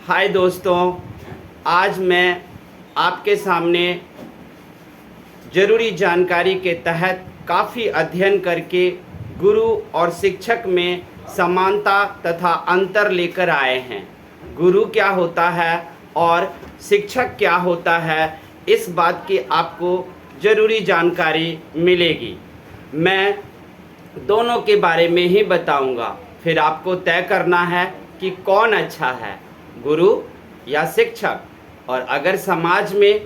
हाय दोस्तों, आज मैं आपके सामने ज़रूरी जानकारी के तहत काफ़ी अध्ययन करके गुरु और शिक्षक में समानता तथा अंतर लेकर आए हैं। गुरु क्या होता है और शिक्षक क्या होता है, इस बात की आपको ज़रूरी जानकारी मिलेगी। मैं दोनों के बारे में ही बताऊंगा, फिर आपको तय करना है कि कौन अच्छा है, गुरु या शिक्षक। और अगर समाज में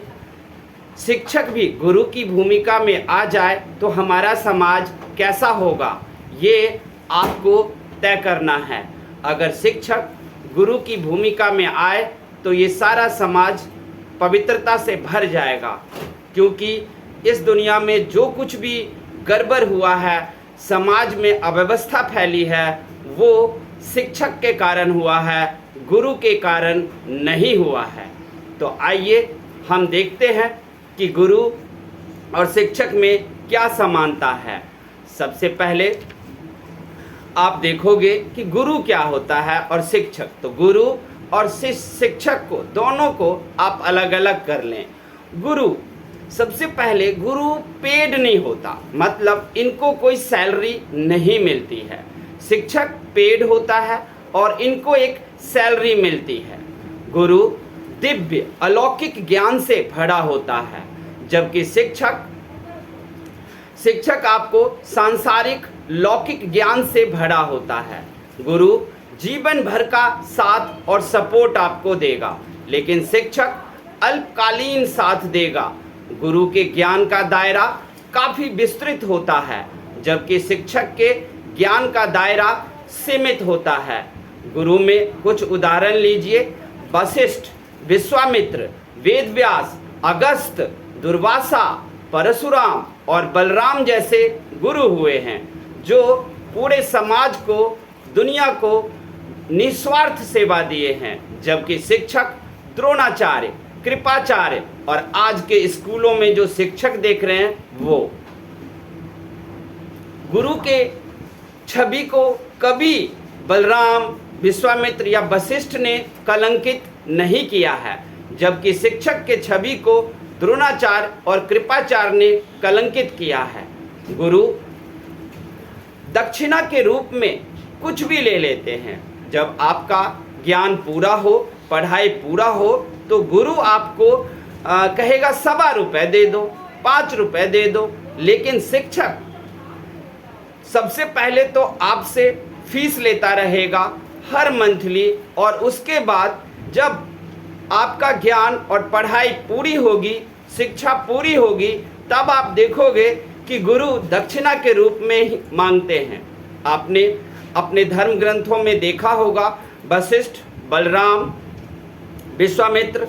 शिक्षक भी गुरु की भूमिका में आ जाए तो हमारा समाज कैसा होगा, ये आपको तय करना है। अगर शिक्षक गुरु की भूमिका में आए तो ये सारा समाज पवित्रता से भर जाएगा, क्योंकि इस दुनिया में जो कुछ भी गड़बड़ हुआ है, समाज में अव्यवस्था फैली है, वो शिक्षक के कारण हुआ है, गुरु के कारण नहीं हुआ है। तो आइए हम देखते हैं कि गुरु और शिक्षक में क्या समानता है। सबसे पहले आप देखोगे कि गुरु क्या होता है और शिक्षक। तो गुरु और शिक्षक को दोनों को आप अलग अलग कर लें। गुरु, सबसे पहले गुरु पेड नहीं होता, मतलब इनको कोई सैलरी नहीं मिलती है। शिक्षक पेड होता है और इनको एक सैलरी मिलती है। गुरु दिव्य अलौकिक ज्ञान से भरा होता है, जबकि शिक्षक आपको सांसारिक लौकिक ज्ञान से भरा होता है। गुरु जीवन भर का साथ और सपोर्ट आपको देगा, लेकिन शिक्षक अल्पकालीन साथ देगा। गुरु के ज्ञान का दायरा काफ़ी विस्तृत होता है, जबकि शिक्षक के ज्ञान का दायरा सीमित होता है। गुरु में कुछ उदाहरण लीजिए। वशिष्ठ, विश्वामित्र, वेदव्यास, अगस्त्य, दुर्वासा, परशुराम और बलराम जैसे गुरु हुए हैं, जो पूरे समाज को, दुनिया को निस्वार्थ सेवा दिए हैं। जबकि शिक्षक द्रोणाचार्य, कृपाचार्य और आज के स्कूलों में जो शिक्षक देख रहे हैं, वो गुरु के छवि को कभी बलराम, विश्वामित्र या वशिष्ठ ने कलंकित नहीं किया है, जबकि शिक्षक के छवि को द्रोणाचार्य और कृपाचार्य ने कलंकित किया है। गुरु दक्षिणा के रूप में कुछ भी ले लेते हैं। जब आपका ज्ञान पूरा हो, पढ़ाई पूरा हो, तो गुरु आपको कहेगा 1.25 रुपये दे दो, 5 रुपये दे दो। लेकिन शिक्षक सबसे पहले तो आपसे फीस लेता रहेगा हर मंथली, और उसके बाद जब आपका ज्ञान और पढ़ाई पूरी होगी, शिक्षा पूरी होगी, तब आप देखोगे कि गुरु दक्षिणा के रूप में ही मांगते हैं। आपने अपने धर्म ग्रंथों में देखा होगा, वशिष्ठ, बलराम, विश्वामित्र,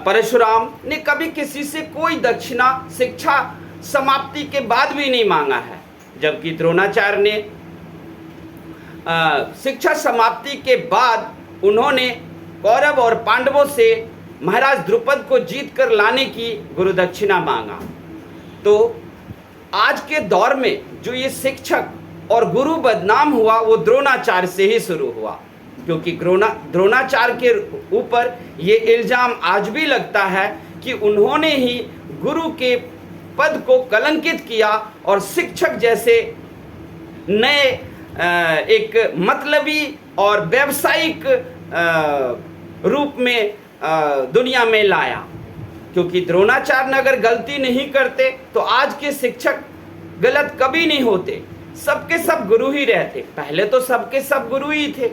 परशुराम ने कभी किसी से कोई दक्षिणा शिक्षा समाप्ति के बाद भी नहीं मांगा है, जबकि द्रोणाचार्य ने शिक्षा समाप्ति के बाद उन्होंने कौरव और पांडवों से महाराज द्रुपद को जीत कर लाने की गुरु दक्षिणा मांगा। तो आज के दौर में जो ये शिक्षक और गुरु बदनाम हुआ, वो द्रोणाचार्य से ही शुरू हुआ, क्योंकि द्रोणाचार्य के ऊपर ये इल्ज़ाम आज भी लगता है कि उन्होंने ही गुरु के पद को कलंकित किया और शिक्षक जैसे नए एक मतलबी और व्यावसायिक रूप में दुनिया में लाया। क्योंकि द्रोणाचार्य अगर गलती नहीं करते तो आज के शिक्षक गलत कभी नहीं होते, सबके सब गुरु ही रहते। पहले तो सबके सब गुरु ही थे,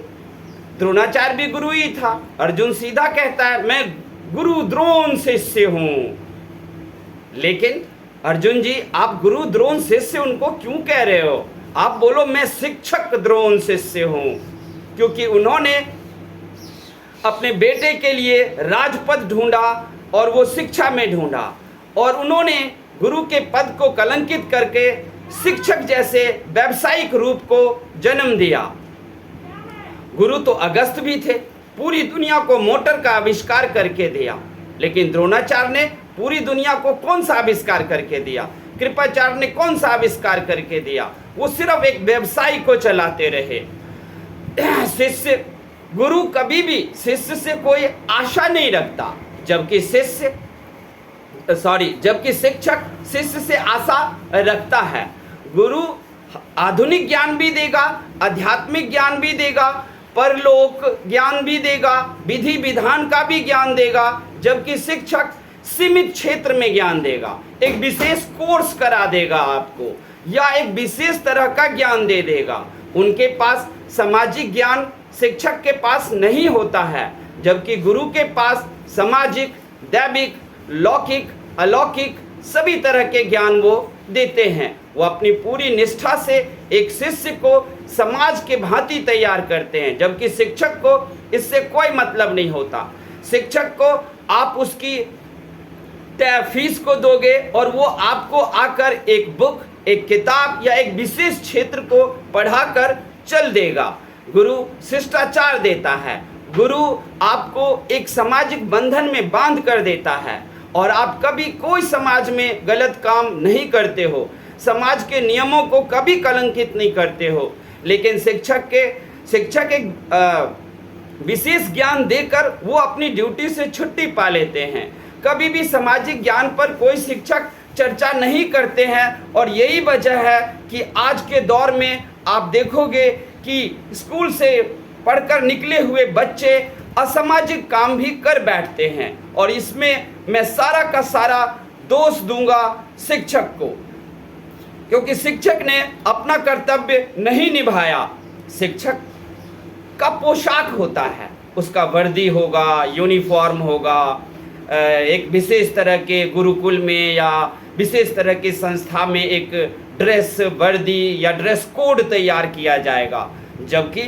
द्रोणाचार्य भी गुरु ही था। अर्जुन सीधा कहता है, मैं गुरु द्रोण शिष्य हूँ। लेकिन अर्जुन जी, आप गुरु द्रोण शिष्य उनको क्यों कह रहे हो? आप बोलो मैं शिक्षक द्रोण शिष्य हूँ, क्योंकि उन्होंने अपने बेटे के लिए राजपद ढूंढा और वो शिक्षा में ढूंढा, और उन्होंने गुरु के पद को कलंकित करके शिक्षक जैसे व्यावसायिक रूप को जन्म दिया। गुरु तो अगस्त्य भी थे, पूरी दुनिया को मोटर का आविष्कार करके दिया, लेकिन द्रोणाचार्य ने पूरी दुनिया को कौन सा आविष्कार करके दिया? कृपाचार्य ने कौन सा आविष्कार करके दिया? वो सिर्फ एक व्यवसाय को चलाते रहे। शिष्य गुरु कभी भी शिष्य से कोई आशा नहीं रखता, जबकि शिक्षक शिष्य से आशा रखता है। गुरु आधुनिक ज्ञान भी देगा, आध्यात्मिक ज्ञान भी देगा, परलोक ज्ञान भी देगा, विधि विधान का भी ज्ञान देगा, जबकि शिक्षक सीमित क्षेत्र में ज्ञान देगा, एक विशेष कोर्स करा देगा आपको, या एक विशेष तरह का ज्ञान दे देगा। उनके पास सामाजिक ज्ञान शिक्षक के पास नहीं होता है, जबकि गुरु के पास सामाजिक, दैविक, लौकिक, अलौकिक सभी तरह के ज्ञान वो देते हैं। वो अपनी पूरी निष्ठा से एक शिष्य को समाज के भांति तैयार करते हैं, जबकि शिक्षक को इससे कोई मतलब नहीं होता। शिक्षक को आप उसकी फीस को दोगे और वो आपको आकर एक बुक, एक किताब या एक विशेष क्षेत्र को पढ़ाकर चल देगा। गुरु शिष्टाचार देता है, गुरु आपको एक सामाजिक बंधन में बांध कर देता है और आप कभी कोई समाज में गलत काम नहीं करते हो, समाज के नियमों को कभी कलंकित नहीं करते हो। लेकिन शिक्षक एक विशेष ज्ञान देकर वो अपनी ड्यूटी से छुट्टी पा लेते हैं। कभी भी सामाजिक ज्ञान पर कोई शिक्षक चर्चा नहीं करते हैं और यही वजह है कि आज के दौर में आप देखोगे कि स्कूल से पढ़कर निकले हुए बच्चे असामाजिक काम भी कर बैठते हैं, और इसमें मैं सारा का सारा दोष दूंगा शिक्षक को, क्योंकि शिक्षक ने अपना कर्तव्य नहीं निभाया। शिक्षक का पोशाक होता है, उसका वर्दी होगा, यूनिफॉर्म होगा, एक विशेष तरह के गुरुकुल में या विशेष तरह की संस्था में एक ड्रेस वर्दी या ड्रेस कोड तैयार किया जाएगा, जबकि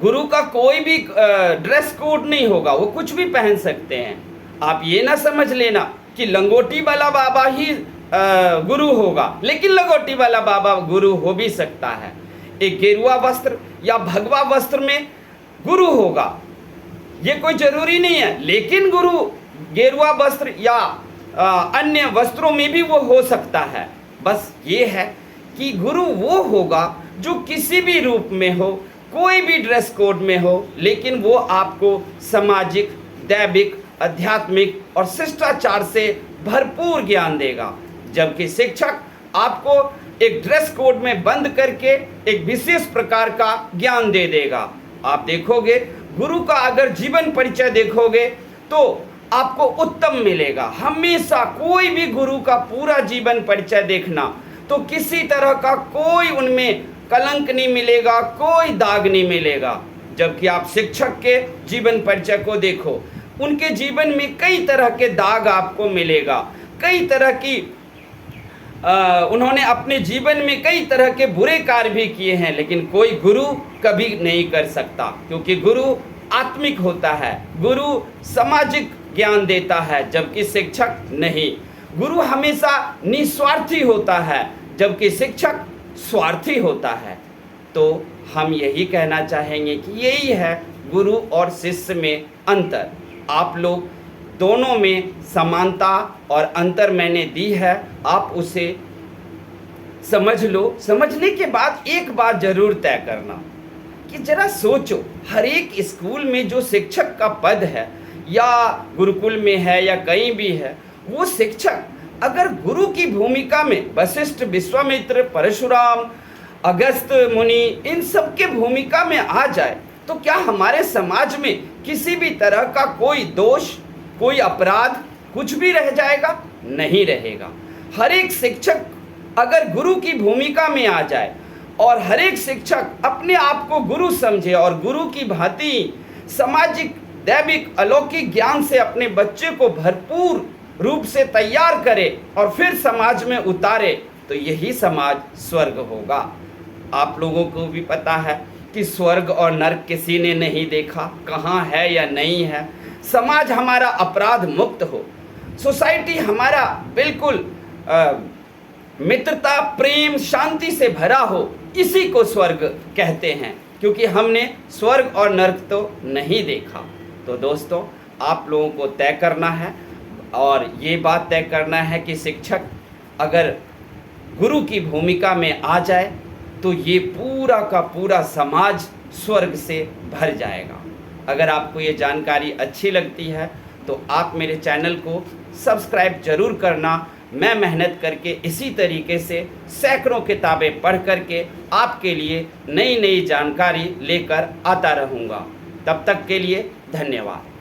गुरु का कोई भी ड्रेस कोड नहीं होगा, वो कुछ भी पहन सकते हैं। आप ये ना समझ लेना कि लंगोटी वाला बाबा ही गुरु होगा, लेकिन लंगोटी वाला बाबा गुरु हो भी सकता है। एक गेरुआ वस्त्र या भगवा वस्त्र में गुरु होगा, ये कोई जरूरी नहीं है, लेकिन गुरु गेरुआ वस्त्र या अन्य वस्त्रों में भी वो हो सकता है। बस ये है कि गुरु वो होगा जो किसी भी रूप में हो, कोई भी ड्रेस कोड में हो, लेकिन वो आपको सामाजिक, दैविक, आध्यात्मिक और शिष्टाचार से भरपूर ज्ञान देगा। जबकि शिक्षक आपको एक ड्रेस कोड में बंद करके एक विशेष प्रकार का ज्ञान दे देगा। आप देखोगे गुरु का अगर जीवन परिचय देखोगे तो आपको उत्तम मिलेगा। हमेशा कोई भी गुरु का पूरा जीवन परिचय देखना तो किसी तरह का कोई उनमें कलंक नहीं मिलेगा, कोई दाग नहीं मिलेगा। जबकि आप शिक्षक के जीवन परिचय को देखो, उनके जीवन में कई तरह के दाग आपको मिलेगा, कई तरह की उन्होंने अपने जीवन में कई तरह के बुरे कार्य भी किए हैं, लेकिन कोई गुरु कभी नहीं कर सकता, क्योंकि गुरु आत्मिक होता है, गुरु सामाजिक ज्ञान देता है, जबकि शिक्षक नहीं। गुरु हमेशा निस्वार्थी होता है, जबकि शिक्षक स्वार्थी होता है। तो हम यही कहना चाहेंगे कि यही है गुरु और शिष्य में अंतर। आप लोग दोनों में समानता और अंतर मैंने दी है, आप उसे समझ लो। समझने के बाद एक बात जरूर तय करना कि जरा सोचो, हर एक स्कूल में जो शिक्षक का पद है या गुरुकुल में है या कहीं भी है, वो शिक्षक अगर गुरु की भूमिका में वशिष्ठ, विश्वामित्र, परशुराम, अगस्त मुनि इन सब के भूमिका में आ जाए तो क्या हमारे समाज में किसी भी तरह का कोई दोष, कोई अपराध, कुछ भी रह जाएगा? नहीं रहेगा। हर एक शिक्षक अगर गुरु की भूमिका में आ जाए और हर एक शिक्षक अपने आप को गुरु समझे और गुरु की भांति सामाजिक, दैविक, अलौकिक ज्ञान से अपने बच्चे को भरपूर रूप से तैयार करे और फिर समाज में उतारे, तो यही समाज स्वर्ग होगा। आप लोगों को भी पता है कि स्वर्ग और नरक किसी ने नहीं देखा, कहाँ है या नहीं है। समाज हमारा अपराध मुक्त हो, सोसाइटी हमारा बिल्कुल मित्रता, प्रेम, शांति से भरा हो, इसी को स्वर्ग कहते हैं, क्योंकि हमने स्वर्ग और नरक तो नहीं देखा। तो दोस्तों, आप लोगों को तय करना है और ये बात तय करना है कि शिक्षक अगर गुरु की भूमिका में आ जाए तो ये पूरा का पूरा समाज स्वर्ग से भर जाएगा। अगर आपको ये जानकारी अच्छी लगती है तो आप मेरे चैनल को सब्सक्राइब ज़रूर करना। मैं मेहनत करके इसी तरीके से सैकड़ों किताबें पढ़ करके आपके लिए नई नई जानकारी लेकर आता रहूँगा। तब तक के लिए धन्यवाद।